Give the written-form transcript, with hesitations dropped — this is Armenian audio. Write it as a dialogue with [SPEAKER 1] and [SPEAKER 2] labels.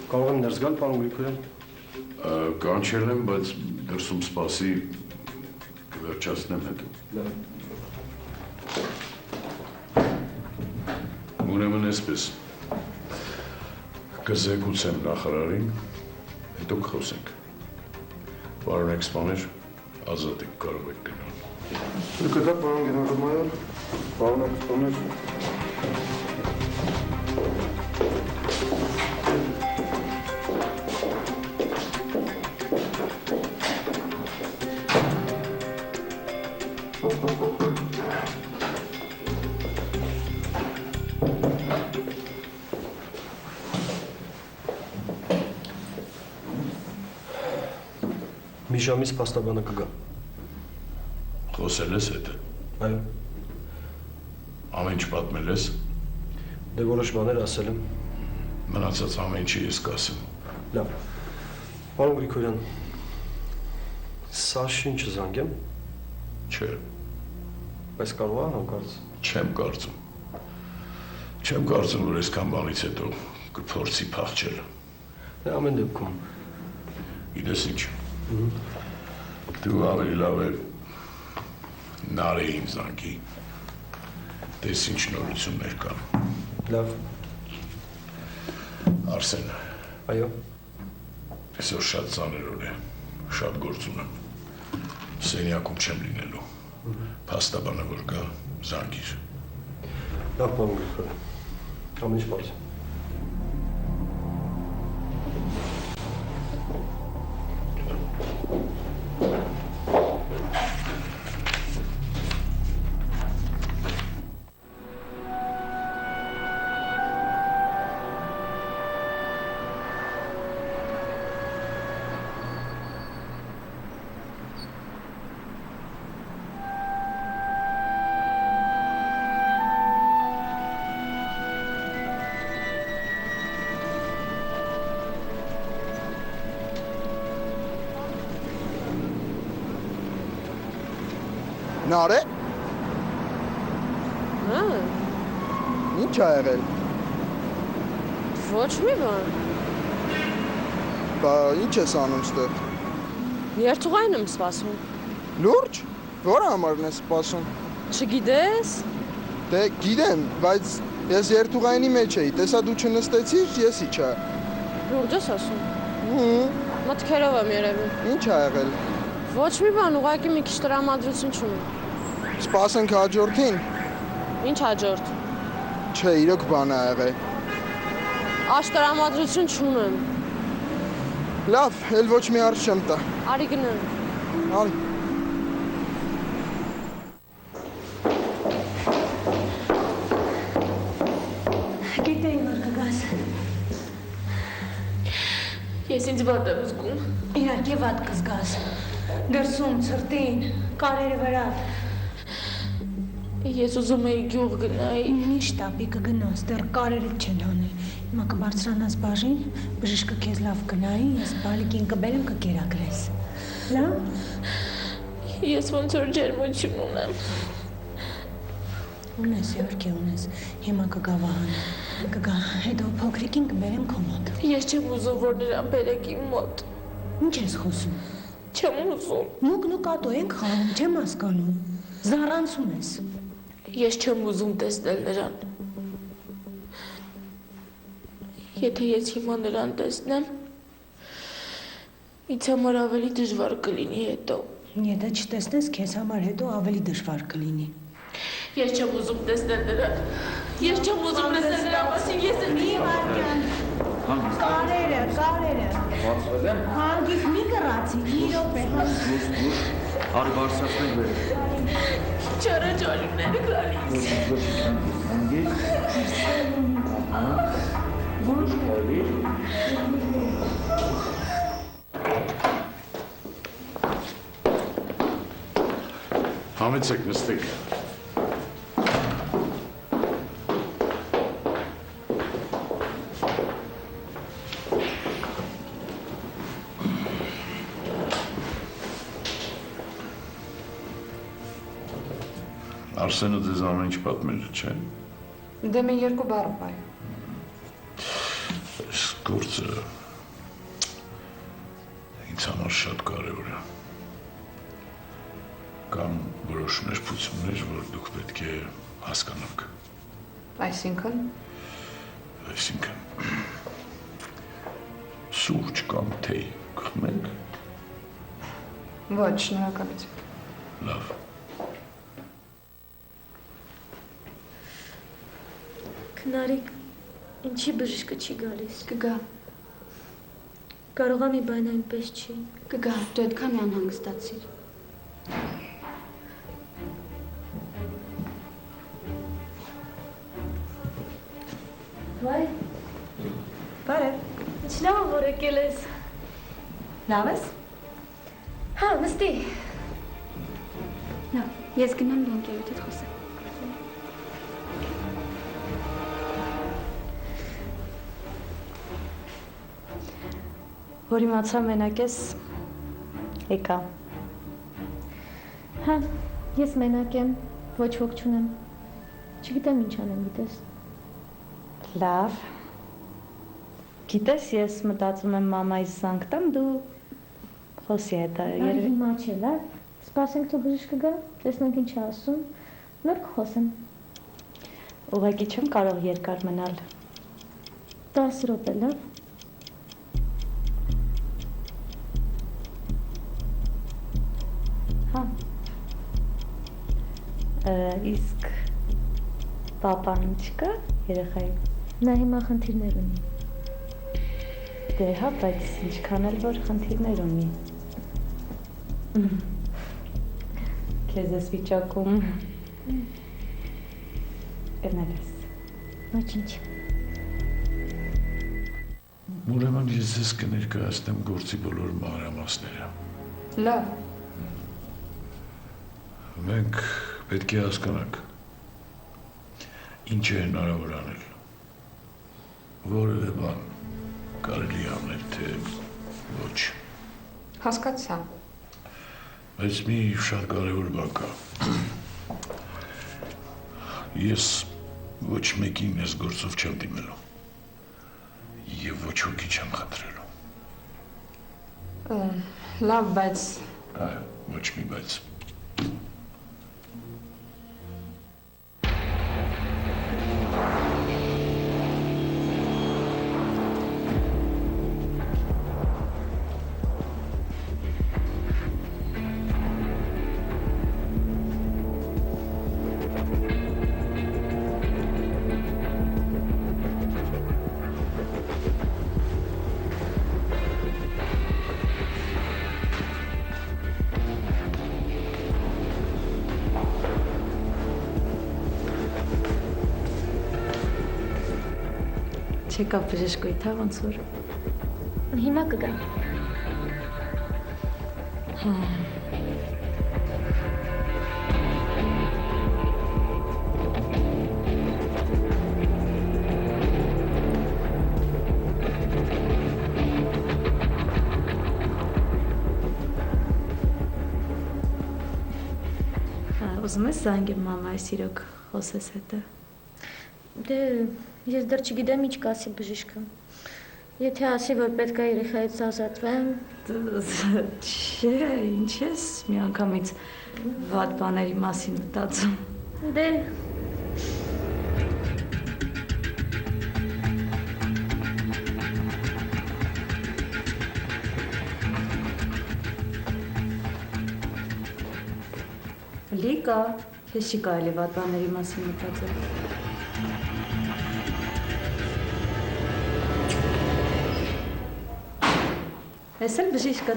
[SPEAKER 1] Կարող եմ ներս գալ, պարոն Գրիգորյան։
[SPEAKER 2] Կանչել եմ, բայց դրսում սպասի կվերջացնեմ հետո։ Ուրեմն այսպես, կզեկուցեմ նախարարին, հետո կխոսենք։ Պարոն էքսպաներ, ազատ եք կարող եք գնալ։
[SPEAKER 1] Կտա, պարոն գեներալ-մայոր, պարոն էքսպաներ։ Մի ժամից փաստաբանը կգա։
[SPEAKER 2] Խոսել ես հետը։
[SPEAKER 1] Այո։
[SPEAKER 2] Ամեն ինչ պատմել ես։
[SPEAKER 1] Դե որոշ բաներ ասել եմ։
[SPEAKER 2] Մնացած ամեն ինչը ես կասեմ։
[SPEAKER 1] Լավ։ Պարոն Գրիգորյան, սա շունչը զանգեմ։
[SPEAKER 2] Չէ,
[SPEAKER 1] Բայց կարող է հանկարծ։
[SPEAKER 2] չեմ կարծում։ Չեմ կարծում, որ այսքան բանից հետո կփորձի փախչել։
[SPEAKER 1] Դե ամեն դեպքում։
[SPEAKER 2] Գիտես ինչ։ Դու ավելի լավ է Նարեին զանգի։ Տես ինչ նորություններ կան։
[SPEAKER 1] Լավ։
[SPEAKER 2] Արսեն,
[SPEAKER 1] Այո։
[SPEAKER 2] այսօր շատ ծանր օր է, շատ գործ ունեմ։ Սենյակում չեմ լինելու։ Փաստաբանը որ գա, զանգիր։
[SPEAKER 1] Լավ, պարոն Գրիգորյան։ Ամեն ինչ պարզ է։
[SPEAKER 3] Նարե։
[SPEAKER 4] Հա,
[SPEAKER 3] Ինչ ա եղել։
[SPEAKER 4] ոչ մի բան։
[SPEAKER 3] Բա ինչ ես անում ստեղ։
[SPEAKER 4] Երթուղային եմ սպասում։
[SPEAKER 3] Լուրջ։ Որը համարն ես սպասում։
[SPEAKER 4] Չգիտես։
[SPEAKER 3] Դե գիտեմ, բայց ես երթուղայինի մեջ էի։ Տեսա դու չնստեցիր, ես իջա։
[SPEAKER 4] Լուրջ ես ասում։
[SPEAKER 3] Հմ,
[SPEAKER 4] Մտքերով եմ երևում։
[SPEAKER 3] ինչ ա եղել։
[SPEAKER 4] Ոչ մի բան, ուղղակի մի քիչ տրամադրություն չունեմ։
[SPEAKER 3] Սպասենք հաջորդին։
[SPEAKER 4] Ինչ հաջորդ։
[SPEAKER 3] Չէ, իրոք բան ա եղել։
[SPEAKER 4] Աշ տրամադրություն չունեմ։
[SPEAKER 3] Լավ, էլ ոչ մի հարց չեմ տա։
[SPEAKER 4] Արի գնամ։
[SPEAKER 3] Արի։
[SPEAKER 5] Գիտեի, որ կգաս։
[SPEAKER 4] Ես ինձ վատ եմ զգում։
[SPEAKER 5] Իհարկե վատ կզգաս։ Դրսում, ցրտին, կարերի վրա։
[SPEAKER 4] Ես ուզում էի գյուղ գնայի։
[SPEAKER 5] Մի շտապի կգնաս, դեռ կարերը չեն հանել։ Հիմա կբարձրանաս բաժին, բժիշկը քեզ լավ կնայի, ես բալիկին կբերեմ կկերակրես։ Լավ։
[SPEAKER 4] Ես ոնց որ ջերմություն ունեմ։
[SPEAKER 5] Ունես, իհարկե ունես։ Հիմա կգա Վահանը։ Կգա, հետո փոքրիկին կբերեմ քո մոտ։
[SPEAKER 4] Ես չեմ ուզում, որ նրան բերեք իմ մոտ։
[SPEAKER 5] Ինչ ես խոսում։
[SPEAKER 4] Չեմ ուզում։
[SPEAKER 5] Մուկն ու կատու ենք խաղում, չեմ հասկանում։ Զառանցում ես։
[SPEAKER 4] Ես չեմ ուզում տեսնել նրան։ Եթե ես հիմա նրան տեսնեմ, ինձ համար ավելի դժվար կլինի հետո։
[SPEAKER 5] Եթե չտեսնես, քեզ համար հետո ավելի դժվար կլինի։
[SPEAKER 4] Ես չեմ ուզում տեսնել նրան։ Ես չեմ ուզում տեսնել նրան, ասին ես
[SPEAKER 5] Մի վարկյան։ Կարերը։
[SPEAKER 6] Բարձրել եմ։
[SPEAKER 5] Հանգիստ մի կռացի, մի րոպե։
[SPEAKER 6] Հարի բարձրացնենք վեր։
[SPEAKER 4] չարաճարումները գալիս։
[SPEAKER 6] Հանգիստ։ Ոչ կարելի։
[SPEAKER 2] Համեցեք, նստեք։ Արսենը ձեզ ամեն ինչ պատմել է, չէ՞։
[SPEAKER 7] Դե մի երկու բառ բայ։
[SPEAKER 2] գործը ինձ համար շատ կարևոր է։ Կան որոշ ներբություններ, որ դուք պետք է հասկանաք։
[SPEAKER 7] Այսինքն
[SPEAKER 2] Սուրճ կամ թեյ կխմենք։
[SPEAKER 7] ոչ, շնորհակալություն։
[SPEAKER 2] Լավ։
[SPEAKER 8] Քնարիկ, ինչի բժիշկը չի գալիս։
[SPEAKER 7] Կգա,
[SPEAKER 8] Կարող է մի բան այնպես չի։
[SPEAKER 7] կգա, դու այդքան մի անհանգստացիր։
[SPEAKER 8] Վայ,
[SPEAKER 5] Բարև։
[SPEAKER 8] ինչ լավ որ եկել ես։
[SPEAKER 5] Լավ ես։
[SPEAKER 8] Հա, նստի։
[SPEAKER 7] Լավ, ես գնամ դու ընկերոջդ հետ խոսեմ։
[SPEAKER 9] Որ իմացա մենակ ես, եկա։
[SPEAKER 8] Հա, ես մենակ եմ, ոչ ոք չունեմ։ Չգիտեմ ինչ անեմ, գիտես։
[SPEAKER 9] Լավ։ Գիտես, ես մտածում եմ մամայիս զանգ տամ, դու խոսի հետ
[SPEAKER 8] Այ հիմա չէ, լավ։ Սպասենք թող բժիշկը գա, տեսնենք ինչ է ասում, նոր կխոսեմ։
[SPEAKER 9] ուղղակի չեմ կարող երկար մնալ։
[SPEAKER 8] 10 րոպե, լավ։
[SPEAKER 9] Հա։ Իսկ պապան չկա երեխայի։
[SPEAKER 8] Նա հիմա խնդիրներ ունի։
[SPEAKER 9] Դե հա, բայց ինչքան էլ որ խնդիրներ ունի։ Քեզ ես վիճակում գնել ես։
[SPEAKER 8] Ոչինչ։
[SPEAKER 2] Ուրեմն ես ձեզ կներկայացնեմ գործի բոլոր մանրամասները։
[SPEAKER 7] Լավ,
[SPEAKER 2] Մենք պետք է հասկանանք ինչ է հնարավոր անել։ Որևէ բան կարելի է անել, թե ոչ։
[SPEAKER 7] հասկացա։
[SPEAKER 2] Բայց մի շատ կարևոր բան կա։ Ես ոչ մեկին ես գործով չեմ դիմելու։ Եվ ոչ ոքի չեմ խնդրելու։
[SPEAKER 7] Լավ, բայց
[SPEAKER 2] Այո, ոչ մի բայց։
[SPEAKER 9] Չեկա բժշկույթ, հա, ոնց որ։
[SPEAKER 8] Հիմա կգա։
[SPEAKER 9] Ուզում ես զանգեմ մամայիս իրոք խոսես հետը։
[SPEAKER 8] Դե, ես դեռ չգիտեմ ինչ կասի բժիշկը։ Եթե ասի, որ պետք է երեխայից ազատվեմ,
[SPEAKER 9] Չէ, ինչ ես միանգամից վատ բաների մասին մտածում։
[SPEAKER 8] դե
[SPEAKER 9] Լիկա, քեզ չի կարելի վատ բաների մասին մտածել։ Ես էլ բժիշկը։